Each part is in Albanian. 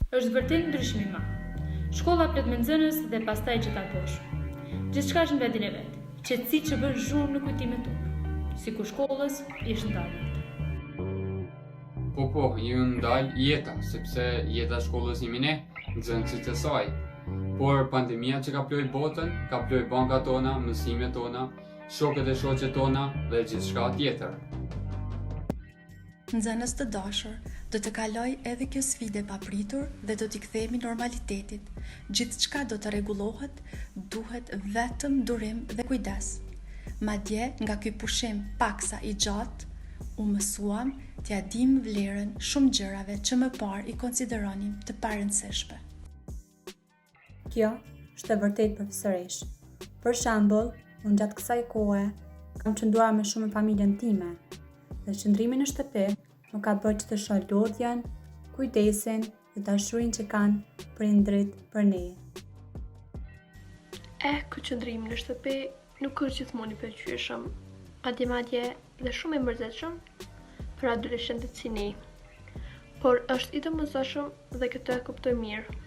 Është vërtet ndryshim i madh. Shkolla plot me nxënës dhe pastaj gjetakosh. Gjithçka është në vendin e vet. Qetësi që bën zhurmë në kujtimet tona. Sikur shkollës ishte ndarë. Po, ju ndal jeta, sepse jeta shkollës jemi ne, nxënësit e saj. Por pandemia që ka ploj botën, ka ploj bankat tona, mësimet tona, shokët e shoqet tona dhe gjithçka tjetër. Nxënës të dashur, do të kaloj edhe kjo sfidë e papritur dhe do t'i kthehemi normalitetit. Gjithçka do të rregullohet, duhet vetëm durim dhe kujdes. Madje nga ky pushim paksa i gjatë, u mësuam t'ia dim vlerën shumë gjërave që më parë i konsideronim të parëndësishme. Kjo është e vërtet profesorish. Për shembull, unë gjatë kësaj kohe kam qëndruar me shumë me familjen time dhe qëndrimi në shtëpi më ka bërë që të shoh lodhjen, kujdesin dhe dashurinë që kanë prindrit për ne. Ky qëndrim në shtëpi nuk është gjithmonë i pëlqyeshëm, madje dhe shumë i mërzitshëm për adoleshentët si ne, por është i domosdoshëm dhe këtë e kuptoj mirë.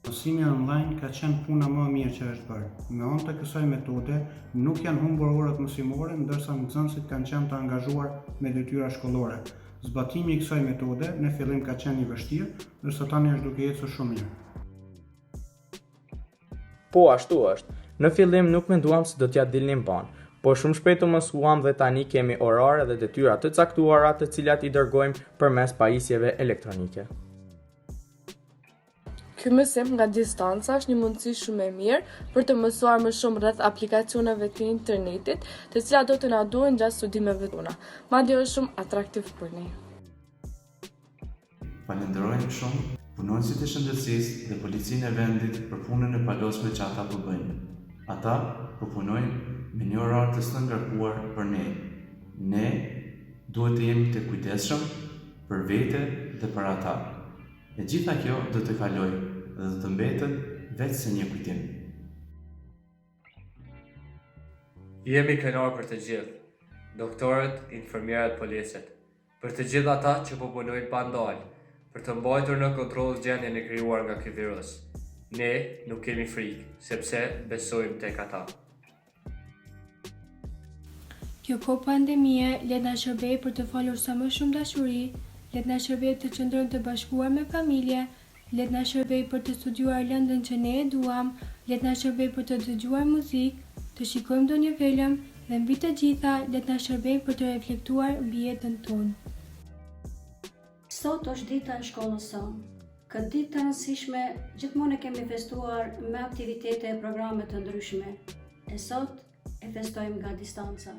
Mësimi online ka qenë puna më e mirë që është bërë. Me anë të kësaj metode, nuk janë humbur orët mësimore, ndërsa nxënësit kanë qenë të angazhuar me detyra shkollore. Zbatimi i kësaj metode në fillim ka qenë i vështirë, ndërsa tani është duke ecur shumë mirë. Po, ashtu është. Në fillim nuk menduam se do t'ja dilnim banë, por shumë shpejt u mësuam dhe tani kemi orare dhe detyra të caktuara të cilat i dërgojmë përmes pajisjeve elektronike. Ky mësim nga distanca është një mundësi shumë e mirë për të mësuar më shumë rreth aplikacioneve të internetit, të cilat do të na duhen gjatë studimeve tona. Madje është shumë atraktiv për ne. Falenderojmë shumë punonësit e shëndetësisë dhe policinë e vendit për punën e palosme që ata po bëjnë. Ata po punojnë me një orar të ngarkuar për ne. Ne duhet të jemi të kujdesshëm për vete dhe për ata. E gjitha kjo do të kalojë dhe do të mbetën veç se një kujtim. Jemi krenar për të gjithë, doktorët, infermierët, policët, për të gjithë ata që po punojnë pa ndalë, për të mbajtur në kontroll gjendjen e krijuar nga ky virus. Ne nuk kemi frikë, sepse besojmë tek ata. Kjo kohë pandemie le na shërbej për të folur sa më shumë dashuri, le na shërbej të qëndrojmë të bashkuar me familje, le na shërbej për të studiuar lëndën që ne e duam, le na shërbej për të dëgjuar muzikë, të shikojmë ndonjë film dhe mbi të gjitha le na shërbej për të reflektuar mbi jetën tonë. Sot është dita e shkollës sonë. Këtë ditë të rëndësishme gjithmonë e kemi festuar me aktivitete e programe të ndryshme. E sot e festojmë nga distanca.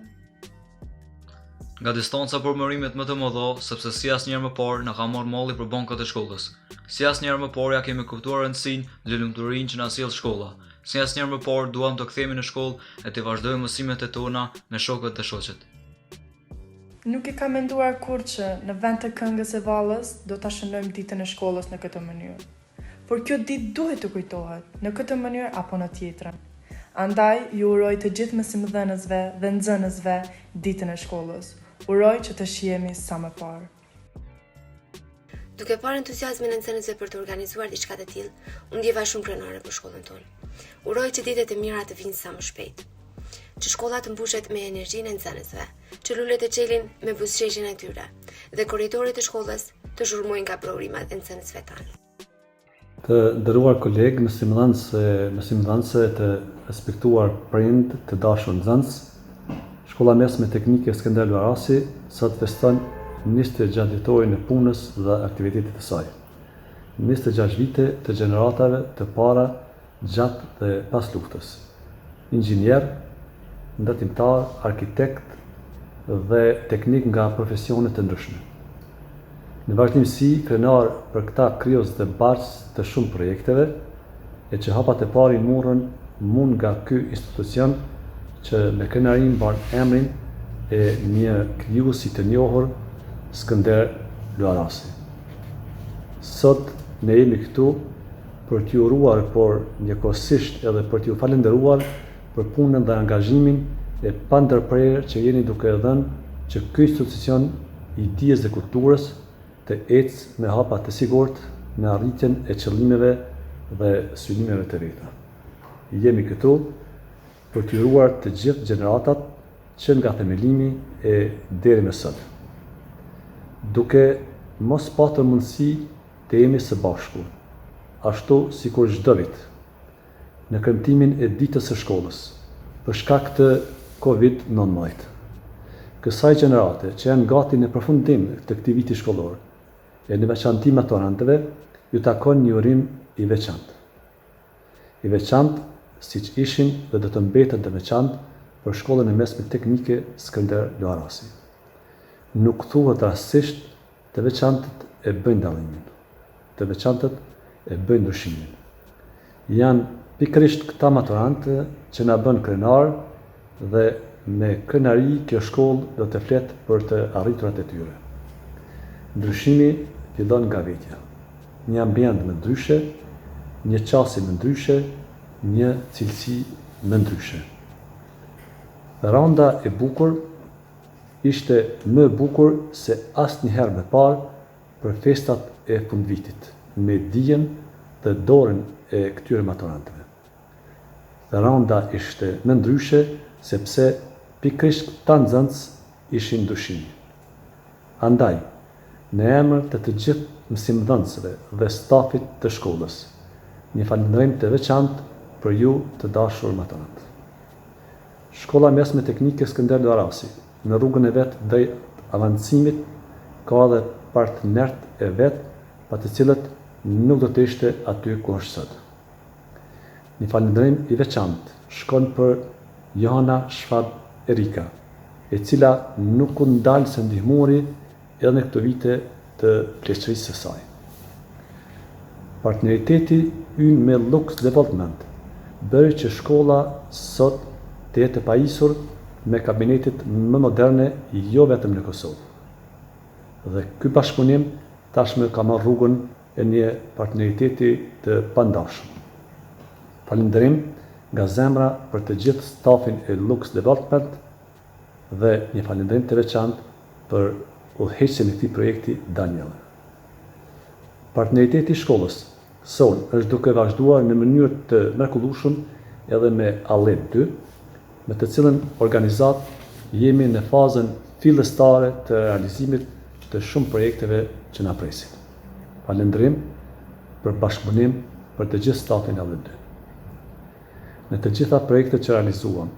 Nga distanca për mërimet më të mëdha, sepse si asnjëherë më parë na ka marrë malli për bankat e shkollës. Si asnjëherë më parë ja kemi kuptuar rëndësinë dhe lumturinë që na sjell shkolla. Si asnjëherë më parë duam të kthehemi në shkollë e të vazhdojmë mësimet e tona me shokët dhe shoqet. Nuk e kam menduar kurrë që në vend të këngës së vallës do ta shënojmë ditën e shkollës në këtë mënyrë. Por kjo ditë duhet të kujtohet në këtë mënyrë apo në tjetrën. Andaj ju uroj të gjithë mësimdhënësve dhe nxënësve ditën e shkollës. Uroj që të shihemi sa më parë. Duke parë entuziazmin e nxënësve për të organizuar diçka të tillë, unë ndjeva shumë krenare për shkollën tonë. Uroj që ditët e mira të vinë sa më shpejt. Që shkolla të mbushet me energjinë e nxënësve, që lulet të çelin me buzëqeshjen e tyre dhe korridoret e shkollës të zhurmojnë nga provrimat e nxënësve tanë. Të nderuar kolegë, mësimdhënëse të respektuar prind, të dashur nxënës, Shkolla Mesme Teknike Skënder Luarasi sot feston 26 vjetorin e punës dhe aktivitetit të saj. 26 vite të gjeneratave të para gjatë dhe pas luftës. Inxhinier, ndërtimtar, arkitekt dhe teknik nga profesionet të ndryshme. Në vazhdimsi, krenar për këta krios dhe barës të shumë projekteve, e që hapat e pari murën mund nga ky institucion që me krenarin mban emrin e një krijuesi të njohur, Skënder Luarasi. Sot ne jemi këtu për t'ju uruar, por njëkohësisht edhe për t'ju falenderuar për punën dhe angazhimin e pandërprerë që jeni duke dhënë që ky institucion i dijes dhe kulturës të ecë me hapa të sigurt në arritjen e qëllimeve dhe synimeve të veta. Jemi këtu për të ruar të gjithë gjeneratat që nga themelimi e deri më sot. Duke mos patër mundësi të jemi së bashku, ashtu si kur çdo vit, në kremtimin e ditës së shkollës, për shkak të COVID-19. Kësaj gjenerate që janë gati në përfundim të këtij viti shkollor, e në veçanti maturantëve, ju takon një urim i veçantë. I veçantë siç ishin dhe do të mbeten të veçantë për shkollën e mesme teknike Skënder Luarasi. Nuk thuhet rastësisht të veçantët e bëjnë dallimin, të veçantët e bëjnë ndryshimin. Janë pikërisht këta maturantë që na bën krenar dhe me krenari kjo shkollë do të fletë për të arriturat e tyre. Ndryshimi fillon nga vetja. Një ambient më ndryshe, një qasje më ndryshe, një cilësi më ndryshe. Randa e bukur ishte më bukur se asnjëherë më parë për festat e fundvitit, me dijen dhe dorën e këtyre maturantëve. Randa ishte më ndryshe sepse pikërisht këta nxënës ishin ndryshimi. Andaj, në emër të të gjithë mësimdhënësve dhe stafit të shkollës, një falëndërim të veçantë për ju të dashur maturantë. Shkolla Mesme Teknike Skënder Luarasi, në rrugën e vet drejt avancimit, ka edhe partnerët e vet, pa të cilët nuk do të ishte aty ku është sot. Një falëndërim i veçantë shkon për Johana Schwab Erika, e cila nuk u ndalë së ndihmuri edhe në këto vite të pleqërisë së saj. Partneriteti ynë me Lux Development bëri që shkolla sot të jetë e pajisur me kabinetet më moderne jo vetëm në Kosovë. Dhe ky bashkëpunim tashmë ka marrë rrugën e një partneriteti të pandashëm. Falënderim nga zemra për të gjithë stafin e Lux Development dhe një falënderim të veçantë për udhëheqësin e këtij projekti Daniel. Partneriteti i shkollës son është duke vazhduar në mënyrë të mrekullueshëm edhe me Allen 2, me të cilën organizat jemi në fazën fillestare të realizimit të shumë projekteve që na presin. Falënderim për bashkëpunim për të gjithë stafin e Allen 2. Në të gjitha projektet që realizuam,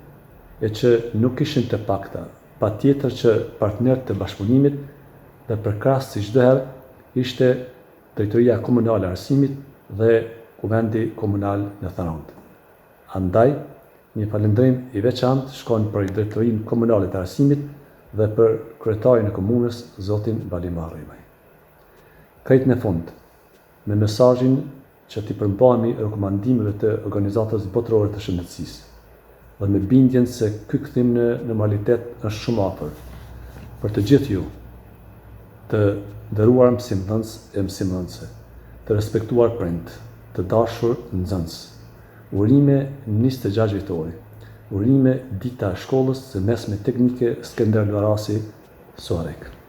e që nuk ishin të pakta, pa tjetër që partnerët të bashkëpunimit dhe përkrahas si çdo herë ishte Drejtoria Komunale e Arsimit dhe Kuvendi Komunal në Tharandë. Andaj, një falënderim i veçantë shkon për Drejtorinë Komunale të Arsimit dhe për kryetarin e komunës, zotin Valimar Rrimaj. Krejt në fund, me mesazhin që t'i përmbahemi rekomandimeve të organizatës botërore të shëndetësisë dhe me bindjen se ky kthim në normalitet është shumë afër. Për të gjithë ju, të nderuar mësimdhënës e mësimdhënëse, të respektuar prind, të dashur nxënës, urime 26 vitori, urime dita e shkollës së mesme teknike Skënder Luarasi, Suarek.